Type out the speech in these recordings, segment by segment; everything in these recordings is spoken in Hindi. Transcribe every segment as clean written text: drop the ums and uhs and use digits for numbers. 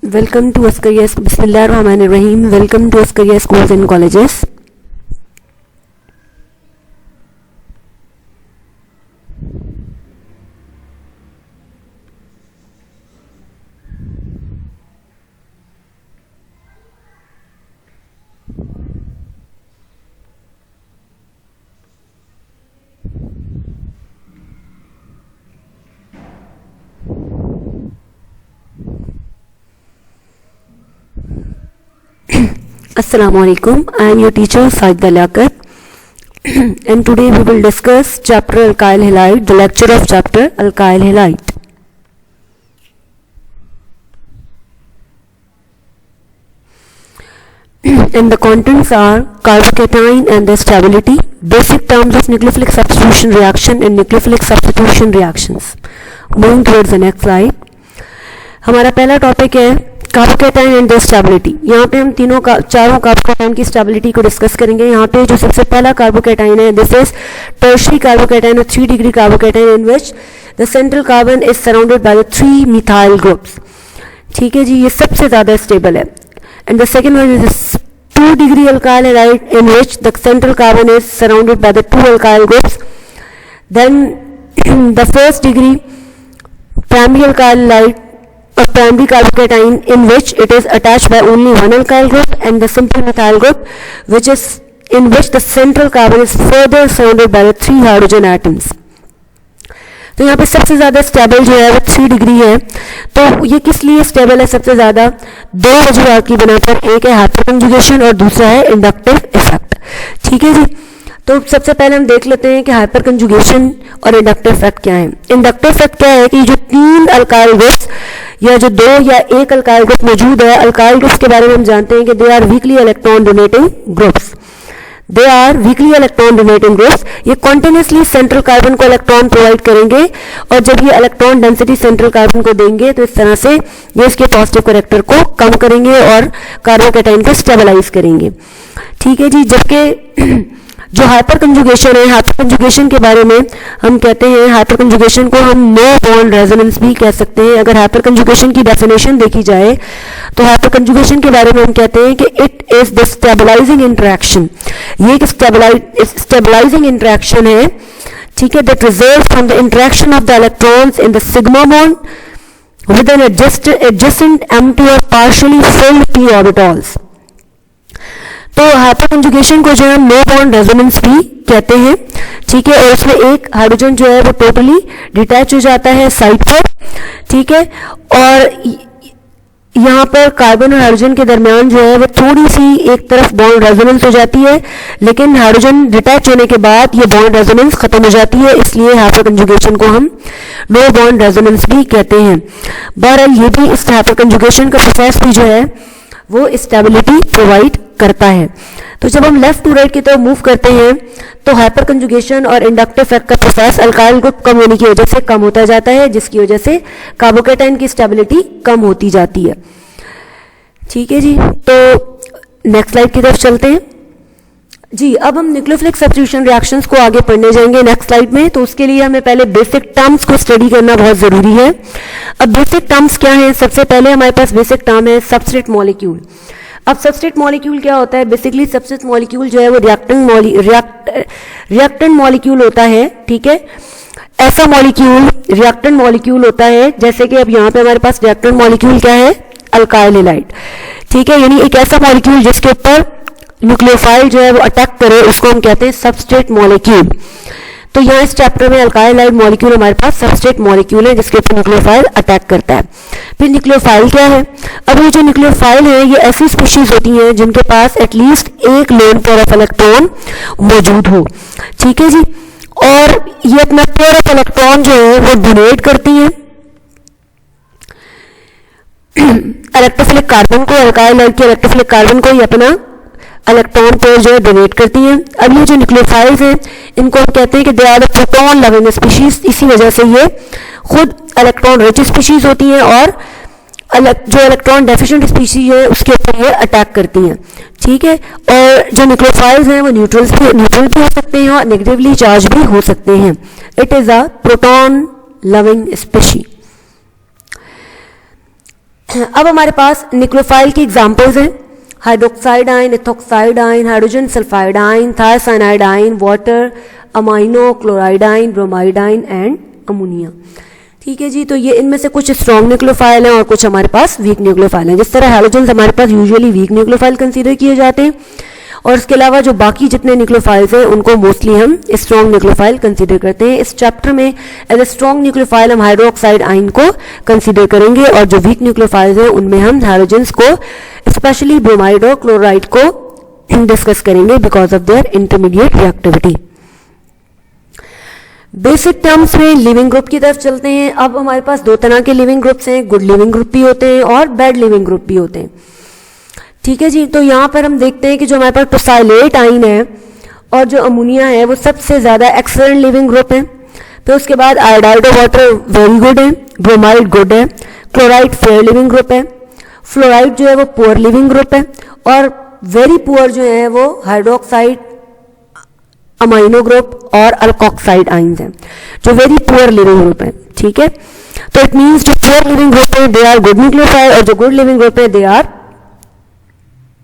Welcome to Askaria. Bismillahirrahmanirrahim. Welcome to Askaria Schools and Colleges. Assalamu alaikum. I am your teacher Saida Liaquat and today we will discuss chapter Alkyl Halide, the lecture of chapter Alkyl Halide. And the contents are carbocation and the stability, basic terms of nucleophilic substitution reaction and nucleophilic substitution reactions. Moving towards the next slide. हमारा पहला टॉपिक है कार्बोकैटायन एंड द स्टेबिलिटी. यहाँ पे हम चारों कार्बोकैटायन की स्टेबिलिटी को डिस्कस करेंगे. यहाँ पे जो सबसे पहला कार्बोकैटायन है, this is tertiary carbocation, 3 degree carbocation in which the central carbon is surrounded by the 3 methyl groups. ठीक है जी, ये सबसे ज्यादा स्टेबल है. And the second one is 2 degree alkyl halide in which the central carbon is surrounded by the 2 alkyl groups. Then the first degree primary alkyl halide or primary carbocation in which it is attached by only one alkyl group, and the simple methyl group which is in which the central carbon is further surrounded by the 3 hydrogen atoms. तो यहाँ पे सबसे ज़्यादा स्टेबल जो है वो 3 डिग्री है. तो ये किस लिए स्टेबल है सबसे ज़्यादा? 2 वजूहात की बिना पर. एक है हाइपर कंजुगेशन और दूसरा है इंडक्टिव इफेक्ट. ठीक है जी, तो सबसे पहले हम देख लेते हैं कि हाइपर कंजुगेशन और इंडक्टिव इफेक्ट क्या है. इंडक्टिव इफेक्ट क्या है कि जो 3 अल्काइल ग्रुप्स या जो 2 या 1 अल्काइल ग्रुप मौजूद है, अल्काइल ग्रुप्स के बारे में हम जानते हैं कि they are weakly electron donating groups. They are weakly electron donating groups. ये कॉन्टिन्यूसली सेंट्रल कार्बन को इलेक्ट्रॉन प्रोवाइड करेंगे और जब ये इलेक्ट्रॉन डेंसिटी सेंट्रल कार्बन को देंगे तो इस तरह से ये इसके पॉजिटिव कैरेक्टर को कम करेंगे और कार्बोकैटायन को स्टेबलाइज करेंगे. ठीक है जी, जबकि जो हाइपर कंजुगेशन है, हाइपर कंजुगेशन के बारे में हम कहते हैं, हाइपर कंजुगेशन को हम नो बॉन्ड रेजोनेंस भी कह सकते हैं. अगर हाइपर कंजुगेशन की डेफिनेशन देखी जाए तो हाइपर कंजुगेशन के बारे में हम कहते हैं कि it is the stabilising interaction. ये एक स्टेबलाइजिंग इंटरेक्शन है. ठीक है, that results from the interaction of the electrons in the sigma bond with an adjacent empty और पार्शियली फिल्ड p ऑर्बिटल्स. तो हाइपर कंजुगेशन को जो है नो बॉन्ड रेजोनेंस भी कहते हैं. ठीक है, और इसमें एक हाइड्रोजन जो है वो टोटली डिटैच हो जाता है साइड पर. ठीक है, और यहाँ पर कार्बन और हाइड्रोजन के दरमियान जो है वो थोड़ी सी एक तरफ बॉन्ड रेजोनेंस हो जाती है, लेकिन हाइड्रोजन डिटैच होने के बाद ये बॉन्ड रेजोनेंस खत्म हो जाती है. इसलिए हाइपर कंजुगेशन को हम नो बॉन्ड रेजोनेंस भी कहते हैं. बहरहाल ये भी इस हाइपर कंजुगेशन का प्रोसेस भी जो है वो स्टेबिलिटी प्रोवाइड करता है. तो जब हम लेफ्ट टू राइट की तरफ मूव करते हैं तो हाइपर कंजुगेशन और इंडक्टिव इफेक्ट का प्रोसेस अल्काइल ग्रुप कम होने की वजह से कम होता जाता है, जिसकी वजह से कार्बोकैटायन की स्टेबिलिटी कम होती जाती है. ठीक है जी, तो नेक्स्ट स्लाइड की तरफ चलते हैं जी. अब हम न्यूक्लियोफिलिक सब्स्टिट्यूशन रिएक्शंस को आगे पढ़ने जाएंगे नेक्स्ट स्लाइड में. तो उसके लिए हमें पहले बेसिक टर्म्स को स्टडी करना बहुत जरूरी है. अब बेसिक टर्म्स क्या हैं? सबसे पहले हमारे पास बेसिक टर्म है सबस्ट्रेट मॉलिक्यूल. अब सबस्ट्रेट मॉलिक्यूल क्या होता है? बेसिकली सबस्ट्रेट मॉलिक्यूल जो है वो रिएक्टेंट मॉलिक्यूल होता है. ठीक है, ऐसा मॉलिक्यूल रिएक्टेंट मॉलिक्यूल होता है जैसे कि अब यहाँ पे हमारे पास रिएक्टेंट मॉलिक्यूल क्या है? Alkyl halide. ठीक है, यानी एक ऐसा मॉलिक्यूल जिसके ऊपर न्यूक्लियोफाइल जो है वो अटैक करे, उसको हम कहते हैं सबस्ट्रेट मॉलिक्यूल. तो यहाँ इस चैप्टर में अल्काइल हैलाइड मॉलिक्यूल हमारे पास सबस्ट्रेट मॉलिक्यूल है जिसके ऊपर न्यूक्लियोफाइल अटैक करता है. फिर न्यूक्लियोफाइल क्या है? अब ये जो न्यूक्लियोफाइल है ये ऐसी स्पीशीज होती हैं जिनके पास एटलीस्ट एक लोन पेयर ऑफ इलेक्ट्रॉन मौजूद हो. ठीक है जी, और ये अपना पेयर ऑफ इलेक्ट्रॉन जो है वो डोनेट करती हैं इलेक्ट्रोफिलिक कार्बन को. अल्काइल हैलाइड के इलेक्ट्रोफिलिक कार्बन को ये अपना इलेक्ट्रॉन पेयर जो है डोनेट करती हैं. अब ये जो न्यूक्लियोफाइल्स हैं इनको हम कहते हैं कि they are the proton loving species. इसी वजह से ये खुद इलेक्ट्रॉन रिच स्पीशीज होती हैं और जो इलेक्ट्रॉन डेफिशिएंट स्पीशीज है उसके ऊपर ये अटैक करती हैं. ठीक है, और जो न्यूक्लियोफाइल्स हैं वो न्यूट्रल भी हो सकते हैं और नेगेटिवली चार्ज भी हो सकते हैं. It is a proton loving species. अब हमारे पास न्यूक्लियोफाइल की एग्जांपल्स हैं, hydroxide ion, ethoxide ion, hydrogen sulphide ion, thiocyanide ion, water, amino chloride ion, bromide ion and ammonia. ठीक है जी, तो ये इनमें से कुछ स्ट्रॉन्ग न्यूक्लियोफाइल हैं और कुछ हमारे पास वीक न्यूक्लियोफाइल हैं। जिस तरह हैलोजेंस हमारे पास यूजुअली वीक न्यूक्लियोफाइल कंसीडर किए जाते हैं, और इसके अलावा जो बाकी जितने न्यूक्लियोफाइल्स हैं उनको मोस्टली हम स्ट्रॉन्ग न्यूक्लियोफाइल कंसीडर करते हैं। इस चैप्टर में एज ए स्ट्रॉन्ग न्यूक्लियोफाइल हम हाइड्रोक्साइड आयन को कंसीडर करेंगे, और जो वीक न्यूक्लियोफाइल्स हैं उनमें हम हैलोजेंस को, स्पेशली ब्रोमाइड और क्लोराइड को डिस्कस करेंगे because of their intermediate reactivity. Basic terms में लिविंग ग्रुप की तरफ चलते हैं। अब हमारे पास दो तरह के लिविंग ग्रुप्स हैं, गुड लिविंग ग्रुप भी होते हैं और बैड लिविंग ग्रुप भी होते हैं। ठीक है जी, तो यहाँ पर हम देखते हैं कि जो हमारे पास टोसाइलेट आयन है और जो अमोनिया है वो सबसे ज्यादा एक्सेलेंट लिविंग ग्रुप है। फिर उसके बाद आयोडाइड वाटर वेरी गुड है, ब्रोमाइड गुड है, क्लोराइड फेयर लिविंग ग्रुप है, फ्लोराइड जो है वो पुअर लिविंग ग्रुप है, और वेरी पुअर जो है वो हाइड्रोक्साइड, अमाइनो ग्रुप और अल्कोक्साइड आयन्स हैं, जो वेरी पुअर लिविंग ग्रुप है। ठीक है, तो इट मीन्स जो पुअर लिविंग ग्रुप है दे आर गुड न्यूक्लियोफाइल, और जो गुड लिविंग ग्रुप है they are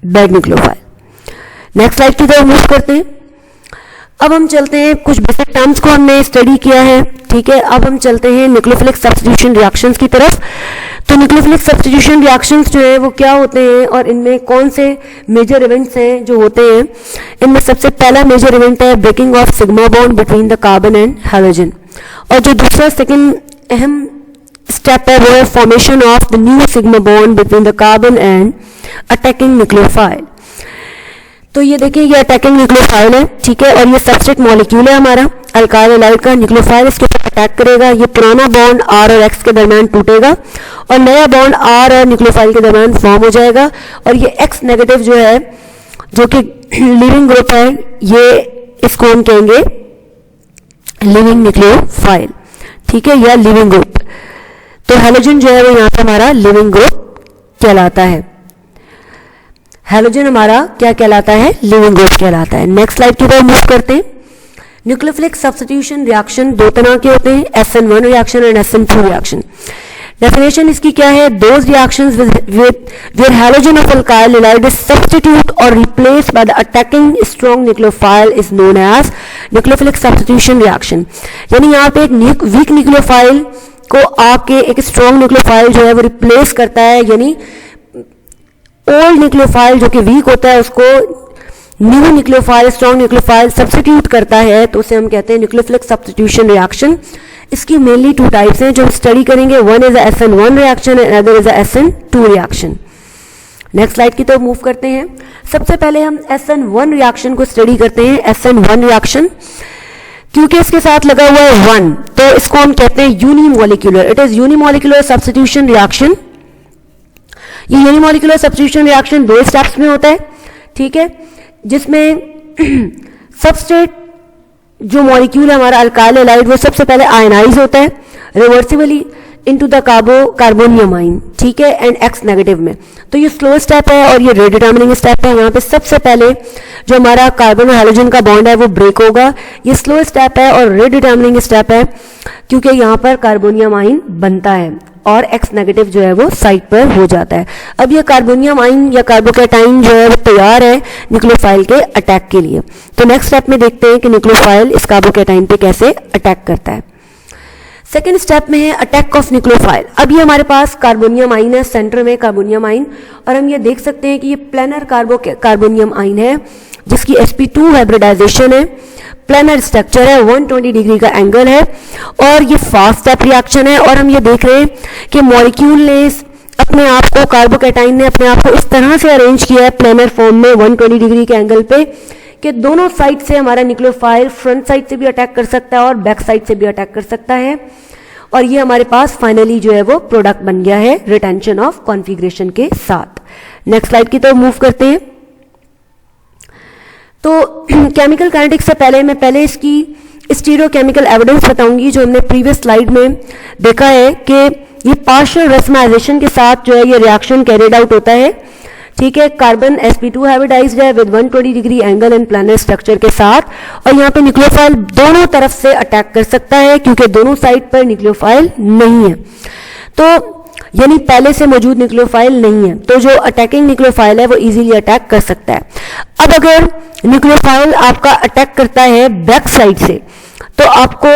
bad nucleophile. Next slide की तरफ मूव करते हैं। अब हम चलते हैं, कुछ बेसिक टर्म्स को हमने स्टडी किया है। ठीक है, अब हम चलते हैं न्यूक्लियोफिलिक सब्स्टिट्यूशन रिएक्शंस की तरफ। तो न्यूक्लियोफिलिक सब्स्टिट्यूशन रिएक्शंस जो है वो क्या होते हैं और इनमें कौन से मेजर इवेंट्स हैं जो होते हैं। इनमें सबसे पहला मेजर इवेंट है breaking of sigma bond between the carbon and hydrogen, और जो दूसरा सेकेंड अहम स्टेप है वो है formation of the new sigma bond between the carbon and attacking nucleophile. तो ये देखिए, ये अटैकिंग न्यूक्लियोफाइल है। ठीक है, और ये सबस्ट्रेट मॉलिक्यूल है हमारा अल्काइल हैलाइड का। न्यूक्लियोफाइल इसके ऊपर अटैक करेगा, ये पुराना बॉन्ड R और X के दरमियान टूटेगा और नया बॉन्ड R और न्यूक्लियोफाइल के दरमियान फॉर्म हो जाएगा, और ये X नेगेटिव जो है, जो कि लिविंग ग्रुप है, ये इसको हम कहेंगे लिविंग न्यूक्लियोफाइल। ठीक है, या लिविंग ग्रुप। तो हैलोजन जो है वो यहाँ पे हमारा लिविंग ग्रुप कहलाता है। हैलोजन हमारा क्या कहलाता है? लिविंग ग्रुप कहलाता है। नेक्स्ट स्लाइड की तरफ मूव करते हैं। न्यूक्लियोफिलिक सब्स्टिट्यूशन रिएक्शन दो तरह के होते हैं, SN1 reaction and SN2 reaction. Definition इसकी क्या है? Those reactions where halogen of alkyl halide is substitute or replaced by the attacking strong nucleophile is known as nucleophilic substitution reaction। यानी यहाँ पे एक वीक न्यूक्लियोफाइल को आके एक स्ट्रॉन्ग न्यूक्लियोफाइल जो है वो रिप्लेस करता है, यानी ओल्ड न्यूक्लियोफाइल जो कि वीक होता है उसको new nucleophile, strong nucleophile substitute करता है, तो उसे हम कहते हैं न्यूक्लियोफिलिक सब्स्टिट्यूशन रिएक्शन। इसकी मेनली टू टाइप्स हैं जो हम स्टडी करेंगे, one is SN1 reaction and other is SN2 reaction. Next slide की तरफ मूव करते हैं। सबसे पहले हम SN1 रिएक्शन को स्टडी करते हैं। SN1 रिएक्शन क्योंकि इसके साथ लगा हुआ है 1, तो इसको हम कहते हैं unimolecular. It is unimolecular substitution reaction. ये यूनिमोलिकुलर सब्स्टिट्यूशन रिएक्शन दो स्टेप्स में होता है, ठीक है, जिसमें सबस्ट्रेट जो मॉलिक्यूल है हमारा अल्काइल हैलाइड वो सबसे पहले आयनाइज होता है reversibly into the carbonium ion, ठीक है, एंड X नेगेटिव में। तो ये स्लो स्टेप है और ये रेट डिटर्मिनिंग स्टेप है। यहाँ पे सबसे पहले जो हमारा कार्बन और हाइड्रोजन का बॉन्ड है वो ब्रेक होगा। ये स्लो स्टेप है और रेट डिटर्मिनिंग स्टेप है क्योंकि यहाँ पर कार्बोनियम आयन बनता है और X नेगेटिव जो है वो साइड पर हो जाता है। अब ये कार्बोनियम आयन या कार्बोकैटाइन जो है वो तैयार है न्यूक्लियोफाइल के अटैक के लिए। तो नेक्स्ट स्टेप में देखते हैं कि न्यूक्लियोफाइल इस कार्बोकैटाइन पे कैसे अटैक करता है। सेकेंड स्टेप में है अटैक ऑफ न्यूक्लियोफाइल। अब ये हमारे पास कार्बोनियम आयन है, सेंटर में कार्बोनियम आयन, और हम ये देख सकते हैं कि ये प्लेनर कार्बोनियम आयन है जिसकी sp2 हाइब्रिडाइजेशन है, प्लेनर स्ट्रक्चर है, 120 डिग्री का एंगल है और ये फास्ट स्टेप रिएक्शन है। और हम ये देख रहे हैं कि मॉलिक्यूल ने अपने आप को, कार्बोकैटाइन ने अपने आप को इस तरह से अरेंज किया है प्लेनर फॉर्म में 120 डिग्री के एंगल पे कि दोनों साइड से हमारा न्यूक्लियोफाइल फ्रंट साइड से भी अटैक कर सकता है और बैक साइड से भी अटैक कर सकता है। और ये हमारे पास फाइनली जो है वो प्रोडक्ट बन गया है रिटेंशन ऑफ कॉन्फिगरेशन के साथ। नेक्स्ट स्लाइड की तरफ मूव करते हैं। तो केमिकल काइनेटिक्स से पहले मैं इसकी स्टीरियोकेमिकल एविडेंस बताऊंगी जो हमने प्रीवियस स्लाइड में देखा है कि ये पार्शियल रेसमाइजेशन के साथ जो है ये रिएक्शन कैरिड आउट होता है, ठीक है। कार्बन sp2 हाइब्रिडाइज्ड है with 120 degree angle and planar structure के साथ, और यहाँ पे न्यूक्लियोफाइल दोनों तरफ से अटैक कर सकता है क्योंकि दोनों साइड पर न्यूक्लियोफाइल नहीं है। तो यानी पहले से मौजूद न्यूक्लियोफाइल नहीं है, तो जो अटैकिंग न्यूक्लियोफाइल है वो इजीली अटैक कर सकता है। अब अगर न्यूक्लियोफाइल आपका अटैक करता है बैक साइड से, तो आपको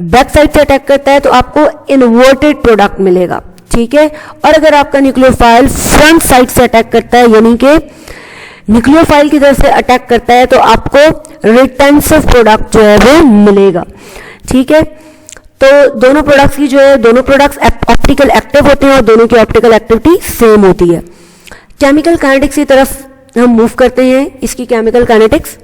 बैक साइड से अटैक करता है तो आपको इन्वर्टेड प्रोडक्ट मिलेगा, ठीक है। और अगर आपका न्यूक्लियोफाइल फ्रंट साइड से अटैक करता है, यानी कि न्यूक्लियोफाइल की तरफ से अटैक करता है, तो आपको रिटेंसिव प्रोडक्ट जो है वो मिलेगा, ठीक है। तो दोनों प्रोडक्ट्स की जो है, दोनों प्रोडक्ट्स ऑप्टिकल एक्टिव होते हैं और दोनों की ऑप्टिकल एक्टिविटी सेम होती है। केमिकल काइनेटिक्स की तरफ हम मूव करते हैं। इसकी केमिकल काइनेटिक्स,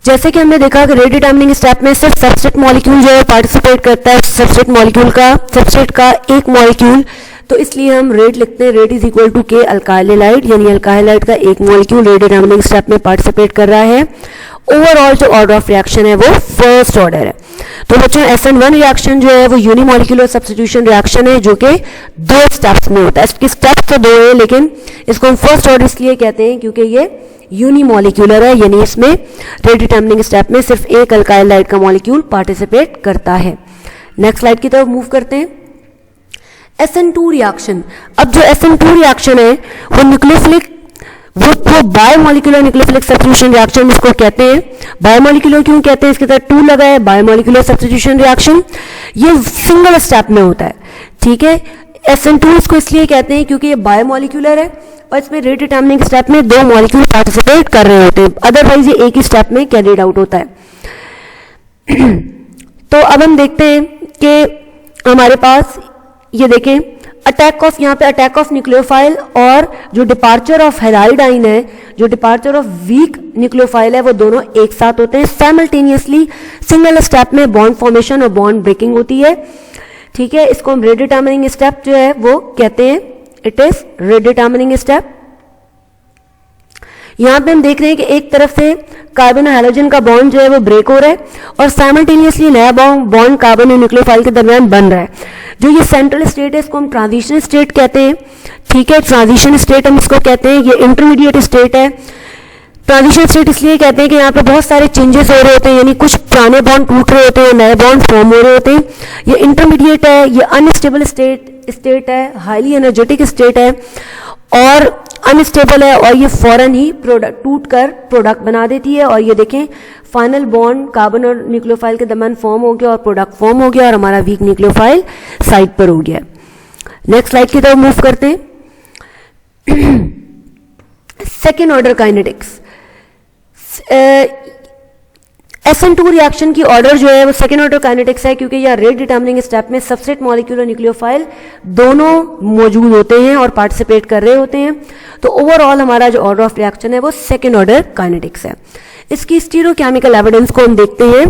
जैसे कि हमने देखा कि रेट डिटर्मिनिंग स्टेप में सिर्फ सबस्ट्रेट मॉलिक्यूल जो है पार्टिसिपेट करता है, सबस्ट्रेट मॉलिक्यूल का, सबस्ट्रेट का एक मॉलिक्यूल, तो इसलिए हम रेट लिखते हैं रेट इज इक्वल टू के अल्काइलाइड, यानी अल्काइलाइड का एक मॉलिक्यूल रेट डिटर्मिनिंग स्टेप में पार्टिसिपेट कर रहा है। ओवरऑल जो ऑर्डर ऑफ रिएक्शन है वो फर्स्ट ऑर्डर है। तो बच्चों SN1 रिएक्शन जो है वो यूनिमॉलिक्यूलर सब्स्टिट्यूशन रिएक्शन है, जो कि 2 स्टेप्स में होता है। इसकी स्टेप्स तो 2 है, लेकिन इसको हम फर्स्ट ऑर्डर इसलिए कहते हैं क्योंकि ये यूनिमॉलिक्यूलर है, यानी इसमें रेट डिटर्मिनिंग स्टेप में सिर्फ एक अल्काइलाइड का मॉलिक्यूल पार्टिसिपेट करता है। नेक्स्ट स्लाइड की तरफ मूव करते हैं। SN2 reaction. अब जो SN2 रिएक्शन है वो न्यूक्लियोफिलिक, वो बायोमोलिकुलर न्यूक्लियोफिलिक सब्स्टिट्यूशन रिएक्शन इसको कहते हैं। बायोमोलिकुलर क्यों कहते हैं, इसके तरह 2 लगा है, बायोमोलिकुलर सब्स्टिट्यूशन रिएक्शन। ये सिंगल स्टेप में होता है, ठीक है। SN2 इसको इसलिए कहते हैं क्योंकि ये बायोमोलिकुलर है और इसमें रेट डिटर्मिनिंग स्टेप में 2 मॉलिक्यूल पार्टिसिपेट कर रहे होते हैं, अदरवाइज ये एक ही स्टेप में कैरिड आउट होता है। तो अब हम देखते हैं कि हमारे पास ये देखें अटैक ऑफ, यहाँ पे अटैक ऑफ न्यूक्लियोफाइल और जो डिपार्चर ऑफ हेलाइडाइन है, जो डिपार्चर ऑफ वीक न्यूक्लियोफाइल है, वो दोनों एक साथ होते हैं साइमल्टेनियसली। सिंगल स्टेप में बॉन्ड फॉर्मेशन और बॉन्ड ब्रेकिंग होती है, ठीक है। इसको हम रेट डिटर्मिनिंग स्टेप जो है वो कहते हैं, it is rate determining step. यहां पे हम देख रहे हैं कि एक तरफ से कार्बन और हाइड्रोजन का बॉन्ड जो है वो ब्रेक हो रहा है और साइमल्टेनियसली नया बॉन्ड कार्बन और न्यूक्लियोफाइल के दरमियान बन रहा है। जो ये सेंट्रल स्टेट है इसको हम ट्रांजिशन स्टेट कहते हैं, ठीक है। ट्रांजिशन स्टेट हम इसको कहते हैं। ये इंटरमीडिएट स्टेट है। ट्रांजिशन स्टेट इसलिए कहते हैं कि यहाँ पे बहुत सारे चेंजेस हो रहे होते हैं, यानी कुछ पुराने बॉन्ड टूट रहे होते हैं, नए बॉन्ड फॉर्म हो रहे होते हैं। ये इंटरमीडिएट है, ये अनस्टेबल स्टेट है, हाईली एनर्जेटिक स्टेट है और अनस्टेबल है, और ये फौरन ही प्रोडक्ट टूट कर प्रोडक्ट बना देती है। और ये देखें फाइनल बॉन्ड कार्बन और न्यूक्लियोफाइल के दरमियान फॉर्म हो गया और प्रोडक्ट फॉर्म हो गया और हमारा वीक न्यूक्लियोफाइल साइड पर हो गया। नेक्स्ट स्लाइड की तरफ मूव करते हैं। Second order kinetics. SN2 reaction की ऑर्डर जो है वो सेकेंड ऑर्डर काइनेटिक्स है, क्योंकि यह रेट डिटर्मिनिंग स्टेप में सबस्ट्रेट मॉलिक्यूल और न्यूक्लियोफाइल दोनों मौजूद होते हैं और पार्टिसिपेट कर रहे होते हैं। तो ओवरऑल हमारा जो ऑर्डर ऑफ रिएक्शन है वो सेकेंड ऑर्डर काइनेटिक्स है। इसकी स्टीरियोकेमिकल एविडेंस को हम देखते हैं।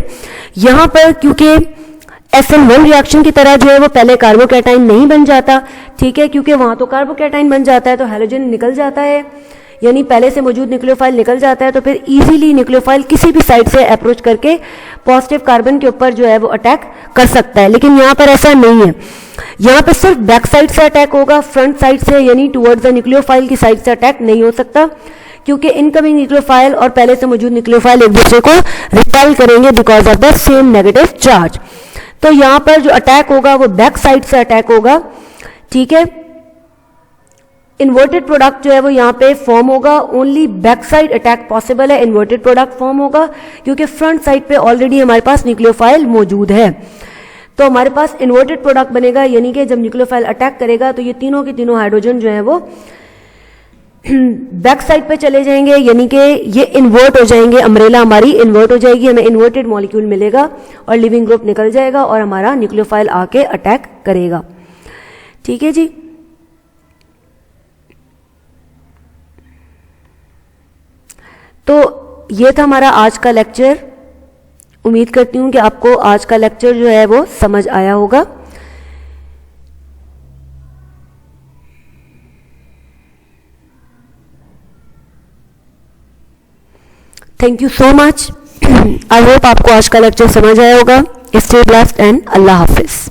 यहां पर क्योंकि SN1 रिएक्शन की तरह जो है वो पहले कार्बोकैटाइन नहीं बन जाता, ठीक है, क्योंकि वहां तो कार्बोकैटाइन बन जाता है तो हाइड्रोजन निकल जाता है, यानी पहले से मौजूद न्यूक्लियोफाइल निकल जाता है, तो फिर इजीली न्यूक्लियोफाइल किसी भी साइड से अप्रोच करके पॉजिटिव कार्बन के ऊपर जो है वो अटैक कर सकता है। लेकिन यहाँ पर ऐसा नहीं है, यहाँ पर सिर्फ बैक साइड से अटैक होगा, फ्रंट साइड से यानी टुवर्ड्स द न्यूक्लियोफाइल की साइड से अटैक नहीं हो सकता, क्योंकि इनकमिंग न्यूक्लियोफाइल और पहले से मौजूद न्यूक्लियोफाइल एक दूसरे को रिपेल करेंगे because of the same negative charge. तो यहाँ पर जो अटैक होगा वो बैक साइड से अटैक होगा, ठीक है। इन्वर्टेड प्रोडक्ट जो है वो यहाँ पे फॉर्म होगा, only back side attack possible है, इन्वर्टेड प्रोडक्ट फॉर्म होगा क्योंकि फ्रंट साइड पे ऑलरेडी हमारे पास न्यूक्लियोफाइल मौजूद है। तो हमारे पास इन्वर्टेड प्रोडक्ट बनेगा, यानी कि जब न्यूक्लियोफाइल अटैक करेगा तो ये तीनों के तीनों हाइड्रोजन जो है वो बैक साइड पे चले जाएंगे, यानी कि ये इन्वर्ट हो जाएंगे, अम्ब्रेला हमारी इन्वर्ट हो जाएगी, हमें इन्वर्टेड मॉलिक्यूल मिलेगा और लिविंग ग्रुप निकल जाएगा और हमारा न्यूक्लियोफाइल आके अटैक करेगा, ठीक है जी। तो ये था हमारा आज का लेक्चर। उम्मीद करती हूं कि आपको आज का लेक्चर जो है वो समझ आया होगा। Thank you so much. I hope आपको आज का लेक्चर समझ आया होगा। Stay blessed and Allah Hafiz.